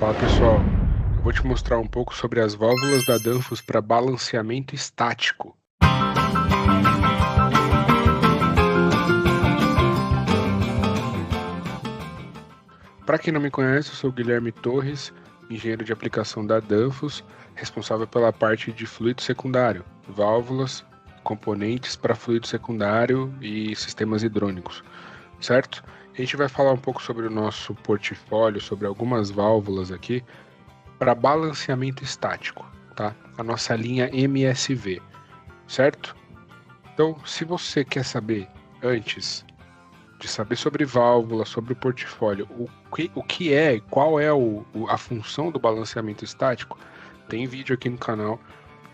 Fala pessoal, eu vou te mostrar um pouco sobre as válvulas da Danfoss para balanceamento estático. Para quem não me conhece, eu sou o Guilherme Torres, engenheiro de aplicação da Danfoss, responsável pela parte de fluido secundário, válvulas, componentes para fluido secundário e sistemas hidrônicos, certo? A gente vai falar um pouco sobre o nosso portfólio, sobre algumas válvulas aqui, para balanceamento estático, tá? A nossa linha MSV, certo? Então, se você quer saber antes de saber sobre válvula, sobre o portfólio, o que é, qual é a função do balanceamento estático, tem vídeo aqui no canal,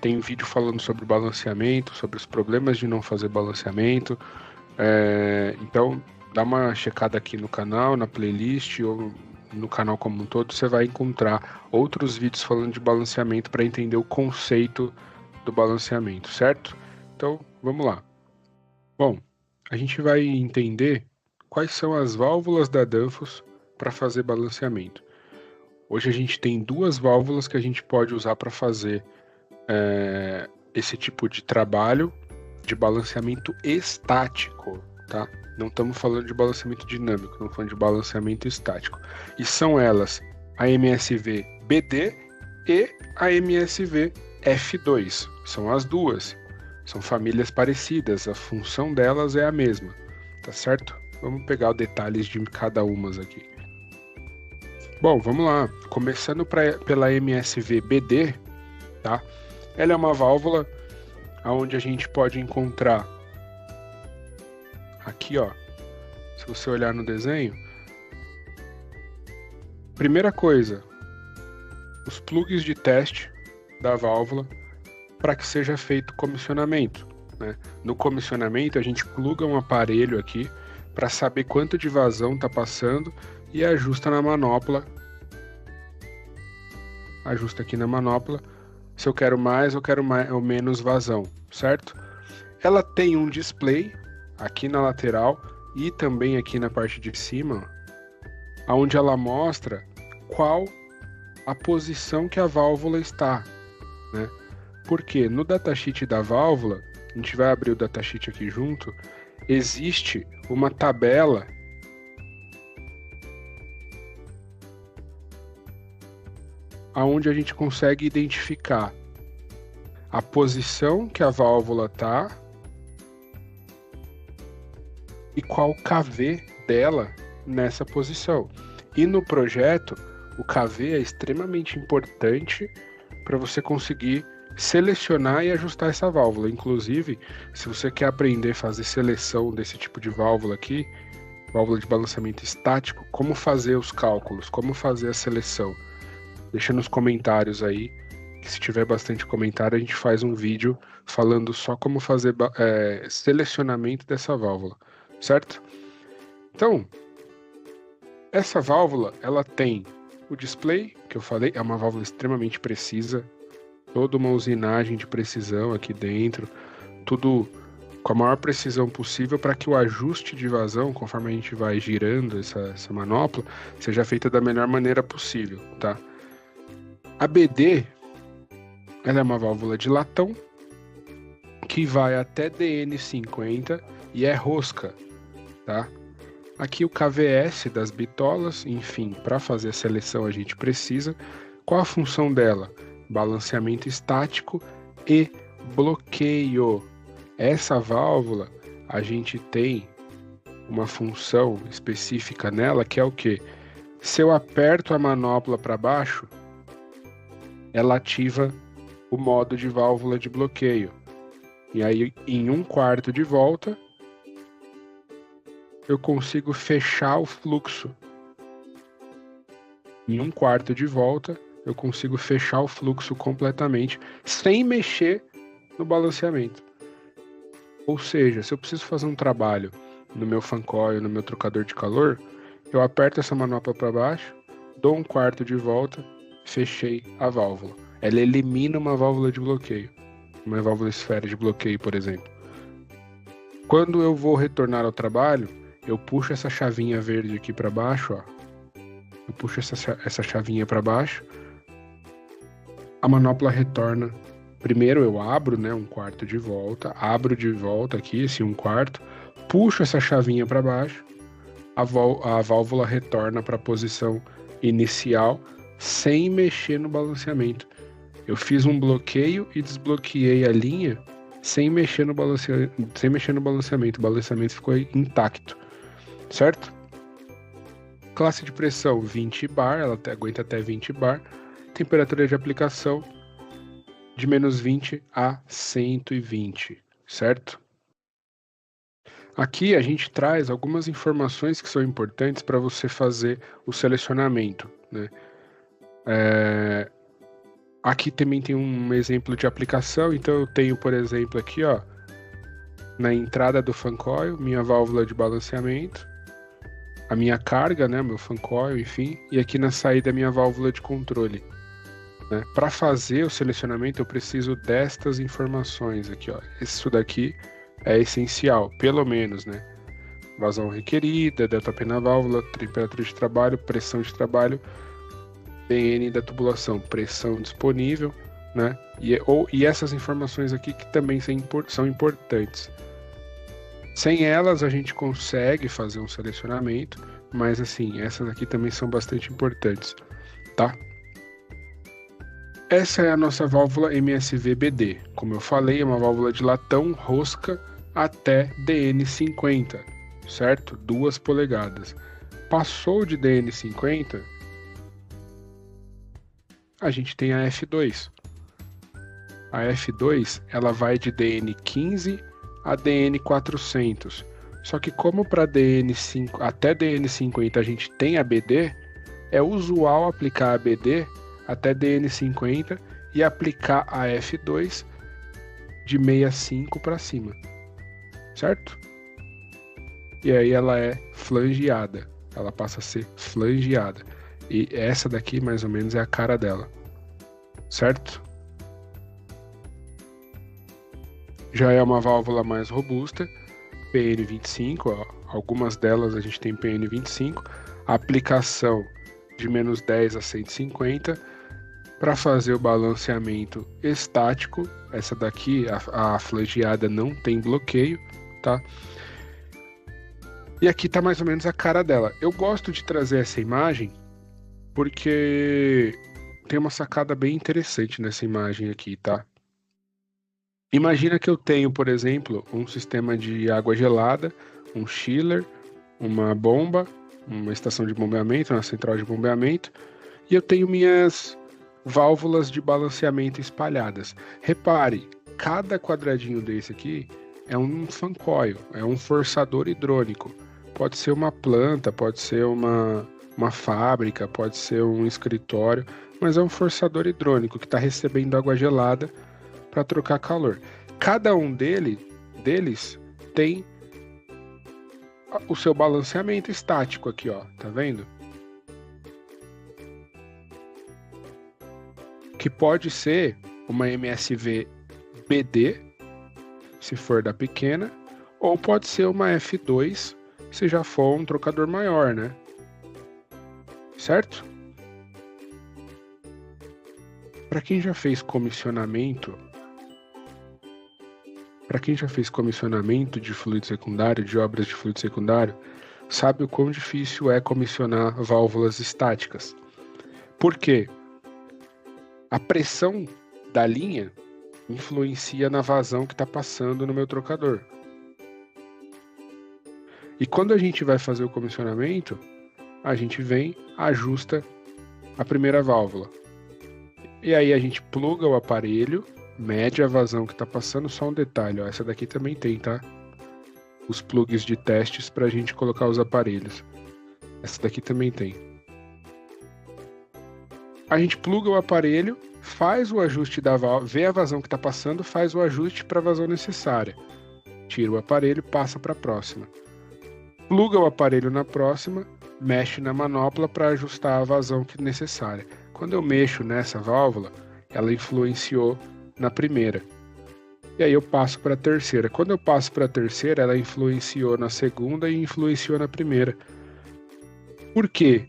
tem vídeo falando sobre balanceamento, sobre os problemas de não fazer balanceamento, então dá uma checada aqui no canal, na playlist ou no canal como um todo, você vai encontrar outros vídeos falando de balanceamento para entender o conceito do balanceamento, certo? Então, vamos lá. Bom, a gente vai entender quais são as válvulas da Danfoss para fazer balanceamento. Hoje a gente tem duas válvulas que a gente pode usar para fazer esse tipo de trabalho de balanceamento estático, tá? Não estamos falando de balanceamento dinâmico, estamos falando de balanceamento estático. E são elas a MSV BD e a MSV F2. São as duas. São famílias parecidas, a função delas é a mesma, tá certo? Vamos pegar os detalhes de cada uma aqui. Bom, vamos lá. Começando pela MSV BD, tá? Ela é uma válvula onde a gente pode encontrar aqui, ó, se você olhar no desenho, primeira coisa, os plugs de teste da válvula para que seja feito o comissionamento, né? No comissionamento a gente pluga um aparelho aqui para saber quanto de vazão está passando e ajusta na manopla. Ajusta aqui na manopla se eu quero mais ou menos vazão, certo? Ela tem um display aqui na lateral e também aqui na parte de cima, onde ela mostra qual a posição que a válvula está, né? Porque no datasheet da válvula, a gente vai abrir o datasheet aqui junto, existe uma tabela onde a gente consegue identificar a posição que a válvula está e qual o KV dela nessa posição. E no projeto, o KV é extremamente importante para você conseguir selecionar e ajustar essa válvula. Inclusive, se você quer aprender a fazer seleção desse tipo de válvula aqui, válvula de balanceamento estático, como fazer os cálculos, como fazer a seleção, deixa nos comentários aí, que se tiver bastante comentário a gente faz um vídeo falando só como fazer selecionamento dessa válvula, certo? Então, essa válvula, ela tem o display, que eu falei, é uma válvula extremamente precisa, toda uma usinagem de precisão aqui dentro, tudo com a maior precisão possível para que o ajuste de vazão, conforme a gente vai girando essa manopla, seja feita da melhor maneira possível, tá? A BD, ela é uma válvula de latão que vai até DN50 e é rosca, tá? Aqui o KVS das bitolas, enfim, para fazer a seleção a gente precisa. Qual a função dela? Balanceamento estático e bloqueio. Essa válvula, a gente tem uma função específica nela que é o quê? Se eu aperto a manopla para baixo, ela ativa o modo de válvula de bloqueio. E aí, em 1/4 de volta, eu consigo fechar o fluxo. Em 1/4 de volta, eu consigo fechar o fluxo completamente, sem mexer no balanceamento. Ou seja, se eu preciso fazer um trabalho no meu fan coil, no meu trocador de calor, eu aperto essa manopla para baixo, dou 1/4 de volta, fechei a válvula. Ela elimina uma válvula de bloqueio, uma válvula esfera de bloqueio, por exemplo. Quando eu vou retornar ao trabalho, eu puxo essa chavinha verde aqui para baixo, ó, Eu puxo essa chavinha para baixo, a manopla retorna. Primeiro eu abro, né, 1/4 de volta, abro de volta aqui esse 1/4, puxo essa chavinha para baixo, a válvula retorna para a posição inicial sem mexer no balanceamento. Eu fiz um bloqueio e desbloqueei a linha sem mexer no balanceamento. O balanceamento ficou intacto, certo? Classe de pressão 20 bar, ela aguenta até 20 bar. Temperatura de aplicação de -20 a 120, certo? Aqui a gente traz algumas informações que são importantes para você fazer o selecionamento, né? Aqui também tem um exemplo de aplicação, então eu tenho, por exemplo, aqui, ó, na entrada do fan coil, minha válvula de balanceamento, a minha carga, né, meu fan coil, enfim, e aqui na saída minha válvula de controle. Né? Para fazer o selecionamento eu preciso destas informações aqui, ó. Isso daqui é essencial, pelo menos, né? Vazão requerida, ΔP na válvula, temperatura de trabalho, pressão de trabalho, PN da tubulação, pressão disponível, né? E essas informações aqui que também são importantes. Sem elas a gente consegue fazer um selecionamento, mas assim, essas aqui também são bastante importantes, tá? Essa é a nossa válvula MSV-BD. Como eu falei, é uma válvula de latão rosca até DN50, certo? 2 polegadas. Passou de DN50, a gente tem a F2. A F2, ela vai de DN15 a DN400. Só que como para DN5 até DN50 a gente tem a BD, é usual aplicar a BD até DN50 e aplicar a F2 de 65 para cima, certo? E aí ela é flangeada, ela passa a ser flangeada. E essa daqui mais ou menos é a cara dela, certo? Já é uma válvula mais robusta, PN25, ó, algumas delas a gente tem PN25, aplicação de -10 a 150, para fazer o balanceamento estático. Essa daqui, a flangeada, não tem bloqueio, tá? E aqui tá mais ou menos a cara dela. Eu gosto de trazer essa imagem porque tem uma sacada bem interessante nessa imagem aqui, tá? Imagina que eu tenho, por exemplo, um sistema de água gelada, um chiller, uma bomba, uma estação de bombeamento, uma central de bombeamento, e eu tenho minhas válvulas de balanceamento espalhadas. Repare, cada quadradinho desse aqui é um fan coil, é um forçador hidrônico. Pode ser uma planta, pode ser uma fábrica, pode ser um escritório, mas é um forçador hidrônico que está recebendo água gelada para trocar calor. Cada um deles tem o seu balanceamento estático aqui, ó, tá vendo? Que pode ser uma MSV BD, se for da pequena, ou pode ser uma F2, se já for um trocador maior, né? Certo? Para quem já fez comissionamento de fluido secundário, de obras de fluido secundário, sabe o quão difícil é comissionar válvulas estáticas. Por quê? A pressão da linha influencia na vazão que está passando no meu trocador. E quando a gente vai fazer o comissionamento, a gente vem, ajusta a primeira válvula. E aí a gente pluga o aparelho, mede a vazão que está passando. Só um detalhe, ó, essa daqui também tem, tá? Os plugs de testes para a gente colocar os aparelhos. Essa daqui também tem. A gente pluga o aparelho, faz o ajuste da válvula, vê a vazão que está passando, faz o ajuste para a vazão necessária. Tira o aparelho, passa para a próxima. Pluga o aparelho na próxima, mexe na manopla para ajustar a vazão que é necessária. Quando eu mexo nessa válvula, ela influenciou na primeira. E aí eu passo para a terceira. Quando eu passo para a terceira, ela influenciou na segunda e influenciou na primeira. Por quê?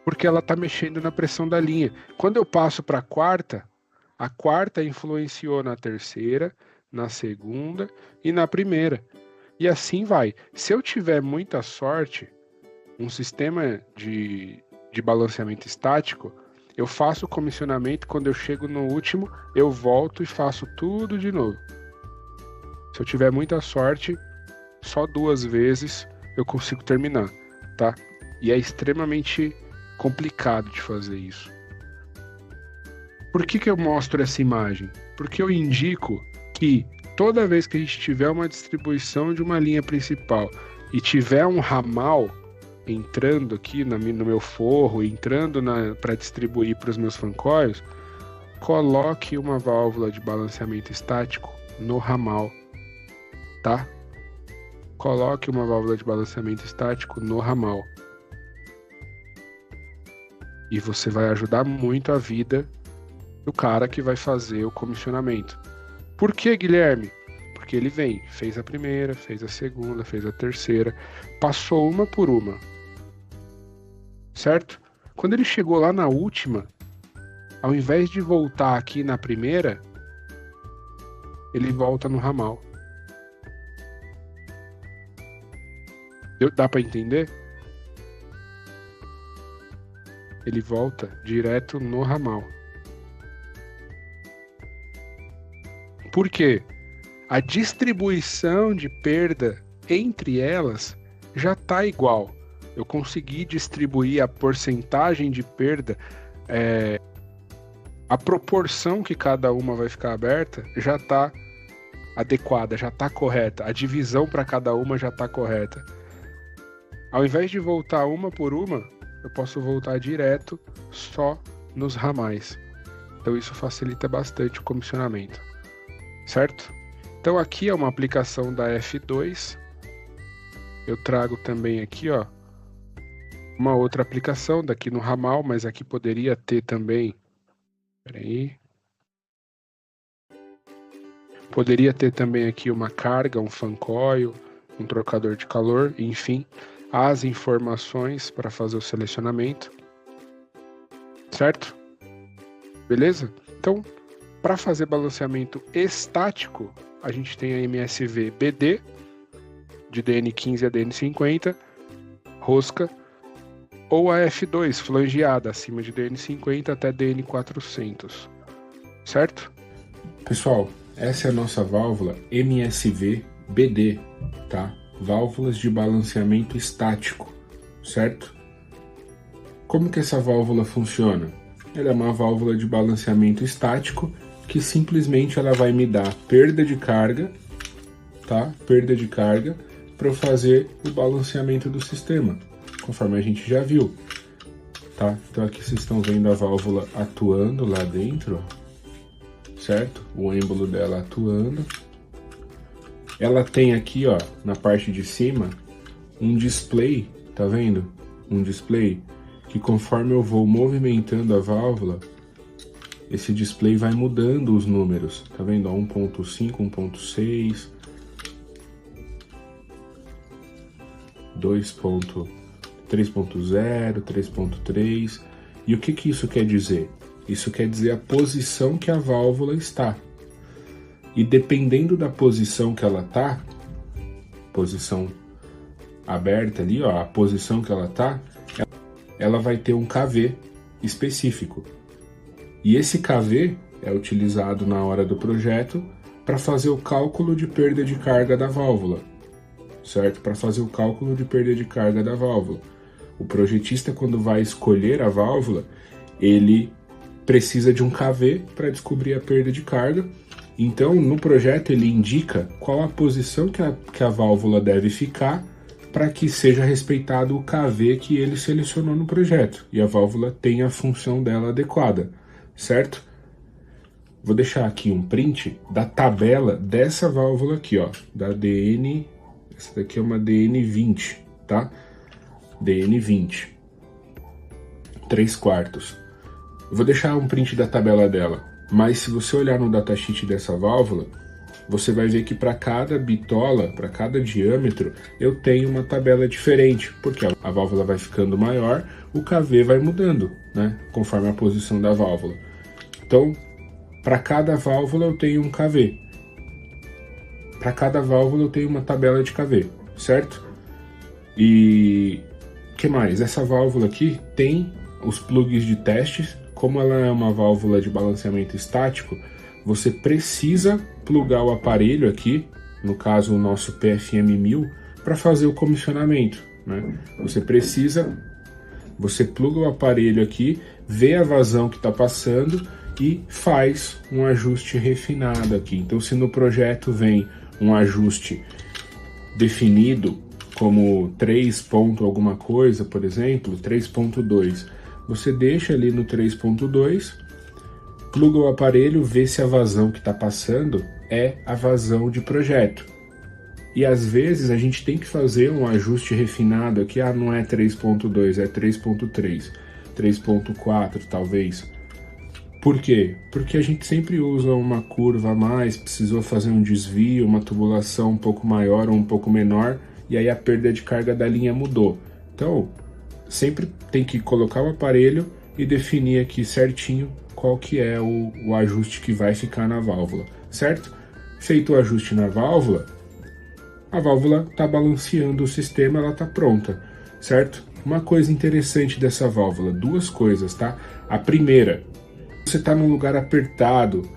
porque ela está mexendo na pressão da linha. Quando eu passo para a quarta influenciou na terceira, na segunda e na primeira. E assim vai. Se eu tiver muita sorte, um sistema de balanceamento estático, eu faço o comissionamento, quando eu chego no último, eu volto e faço tudo de novo. Se eu tiver muita sorte, só 2 vezes eu consigo terminar, tá? E é extremamente complicado de fazer isso. Por que eu mostro essa imagem? Porque eu indico que toda vez que a gente tiver uma distribuição de uma linha principal e tiver um ramal entrando aqui no meu forro, entrando para distribuir para os meus fancoils, coloque uma válvula de balanceamento estático no ramal, tá? Coloque uma válvula de balanceamento estático no ramal. E você vai ajudar muito a vida do cara que vai fazer o comissionamento. Por que, Guilherme? Porque ele vem, fez a primeira, fez a segunda, fez a terceira, passou uma por uma. Certo? Quando ele chegou lá na última, ao invés de voltar aqui na primeira, ele volta no ramal. Dá para entender? Ele volta direto no ramal. Por quê? A distribuição de perda entre elas já está igual. Eu consegui distribuir a porcentagem de perda, a proporção que cada uma vai ficar aberta já está adequada, já está correta. A divisão para cada uma já está correta. Ao invés de voltar uma por uma, eu posso voltar direto só nos ramais. Então isso facilita bastante o comissionamento. Certo? Então aqui é uma aplicação da F2. Eu trago também aqui, ó, uma outra aplicação daqui no ramal, mas aqui poderia ter também. Peraí. Poderia ter também aqui uma carga, um fan coil, um trocador de calor, enfim, as informações para fazer o selecionamento. Certo? Beleza? Então, para fazer balanceamento estático, a gente tem a MSV BD, de DN15 a DN50, rosca, ou a F2, flangeada, acima de DN50 até DN400. Certo? Pessoal, essa é a nossa válvula MSV BD, tá? Válvulas de balanceamento estático, certo? Como que essa válvula funciona? Ela é uma válvula de balanceamento estático que simplesmente ela vai me dar perda de carga, tá? Perda de carga para eu fazer o balanceamento do sistema, conforme a gente já viu, tá? Então aqui vocês estão vendo a válvula atuando lá dentro, ó, certo? O êmbolo dela atuando. Ela tem aqui, ó, na parte de cima, um display, tá vendo? Um display que conforme eu vou movimentando a válvula, esse display vai mudando os números, tá vendo? 1.5, 1.6, 3.0, 3.3. E o que isso quer dizer? Isso quer dizer a posição que a válvula está. E dependendo da posição que ela tá, posição aberta ali, ó, a posição que ela tá, ela vai ter um KV específico. E esse KV é utilizado na hora do projeto para fazer o cálculo de perda de carga da válvula, certo? Para fazer o cálculo de perda de carga da válvula. O projetista, quando vai escolher a válvula, ele precisa de um KV para descobrir a perda de carga. Então, no projeto, ele indica qual a posição que a válvula deve ficar para que seja respeitado o KV que ele selecionou no projeto e a válvula tenha a função dela adequada, certo? Vou deixar aqui um print da tabela dessa válvula aqui, ó, da DN, essa daqui é uma DN20, tá? DN20, 3/4. Eu vou deixar um print da tabela dela, mas se você olhar no datasheet dessa válvula, você vai ver que para cada bitola, para cada diâmetro, eu tenho uma tabela diferente, porque a válvula vai ficando maior, o KV vai mudando, né, conforme a posição da válvula. Então, para cada válvula eu tenho um KV. Para cada válvula eu tenho uma tabela de KV, certo? E que mais? Essa válvula aqui tem os plugs de testes. Como ela é uma válvula de balanceamento estático, você precisa plugar o aparelho aqui, no caso o nosso PFM 1000, para fazer o comissionamento, né? Você pluga o aparelho aqui, vê a vazão que está passando e faz um ajuste refinado aqui. Então, se no projeto vem um ajuste definido como 3 ponto alguma coisa, por exemplo, 3.2, você deixa ali no 3.2, pluga o aparelho, vê se a vazão que está passando é a vazão de projeto. E às vezes a gente tem que fazer um ajuste refinado aqui, não é 3.2, é 3.3, 3.4 talvez. Por quê? Porque a gente sempre usa uma curva a mais, precisou fazer um desvio, uma tubulação um pouco maior ou um pouco menor, e aí a perda de carga da linha mudou. Então, sempre tem que colocar o aparelho e definir aqui certinho qual que é o ajuste que vai ficar na válvula, certo? Feito o ajuste na válvula, a válvula está balanceando o sistema, ela está pronta, certo? Uma coisa interessante dessa válvula, duas coisas, tá? A primeira, você está num lugar apertado,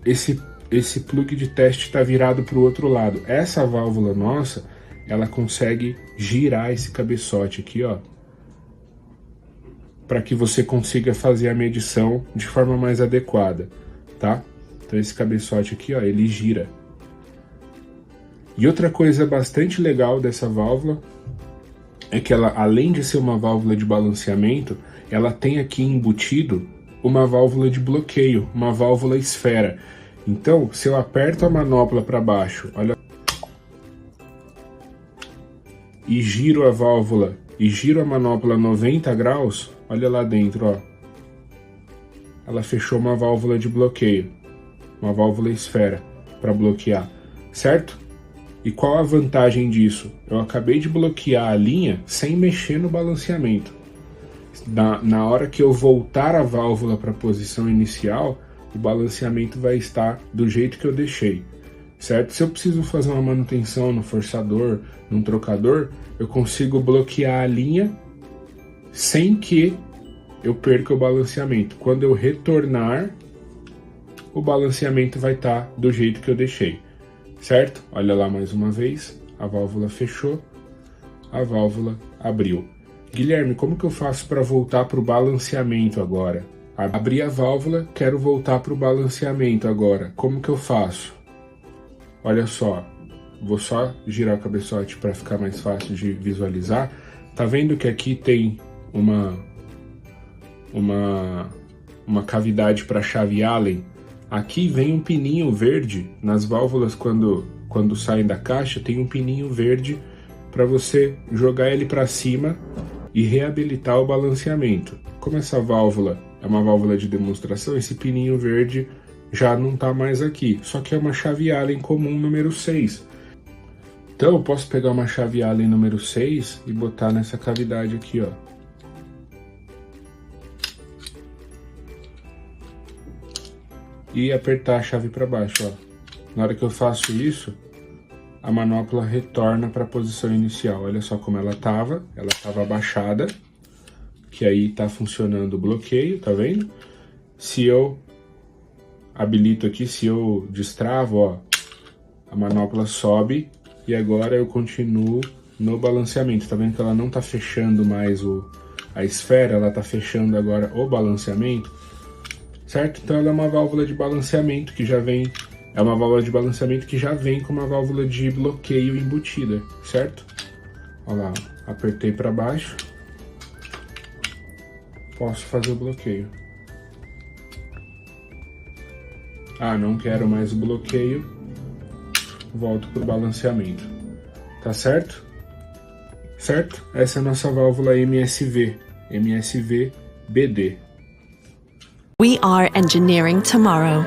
esse plug de teste está virado para o outro lado. Essa válvula nossa, ela consegue girar esse cabeçote aqui, ó, para que você consiga fazer a medição de forma mais adequada, tá? Então esse cabeçote aqui, ó, ele gira. E outra coisa bastante legal dessa válvula é que ela, além de ser uma válvula de balanceamento, ela tem aqui embutido uma válvula de bloqueio, uma válvula esfera. Então, se eu aperto a manopla para baixo, olha, e giro a válvula, e giro a manopla 90 graus, olha lá dentro, ó. Ela fechou uma válvula de bloqueio, uma válvula esfera para bloquear, certo? E qual a vantagem disso? Eu acabei de bloquear a linha sem mexer no balanceamento. Na hora que eu voltar a válvula para a posição inicial, o balanceamento vai estar do jeito que eu deixei, certo? Se eu preciso fazer uma manutenção no forçador, num trocador, eu consigo bloquear a linha sem que eu perca o balanceamento. Quando eu retornar, o balanceamento vai estar do jeito que eu deixei, certo? Olha lá mais uma vez, a válvula fechou, a válvula abriu. Guilherme, como que eu faço para voltar para o balanceamento agora? Abri a válvula, quero voltar para o balanceamento agora. Como que eu faço? Olha só, vou só girar o cabeçote para ficar mais fácil de visualizar. Tá vendo que aqui tem uma cavidade para chave Allen? Aqui vem um pininho verde. Nas válvulas, quando saem da caixa, tem um pininho verde para você jogar ele para cima e reabilitar o balanceamento. Como essa válvula é uma válvula de demonstração, esse pininho verde já não está mais aqui, só que é uma chave Allen comum número 6. Então eu posso pegar uma chave Allen número 6 e botar nessa cavidade aqui, ó. E apertar a chave para baixo, ó. Na hora que eu faço isso, a manopla retorna para a posição inicial. Olha só como ela estava abaixada, que aí está funcionando o bloqueio, tá vendo? Se eu habilito aqui, se eu destravo, ó, a manopla sobe e agora eu continuo no balanceamento. Tá vendo que ela não está fechando mais a esfera, ela está fechando agora o balanceamento, certo? Então ela é uma válvula de balanceamento que já vem... É uma válvula de balanceamento que já vem com uma válvula de bloqueio embutida, certo? Olha lá, apertei para baixo. Posso fazer o bloqueio. Não quero mais o bloqueio. Volto para o balanceamento. Tá certo? Certo? Essa é a nossa válvula MSV. MSV BD. We are engineering tomorrow.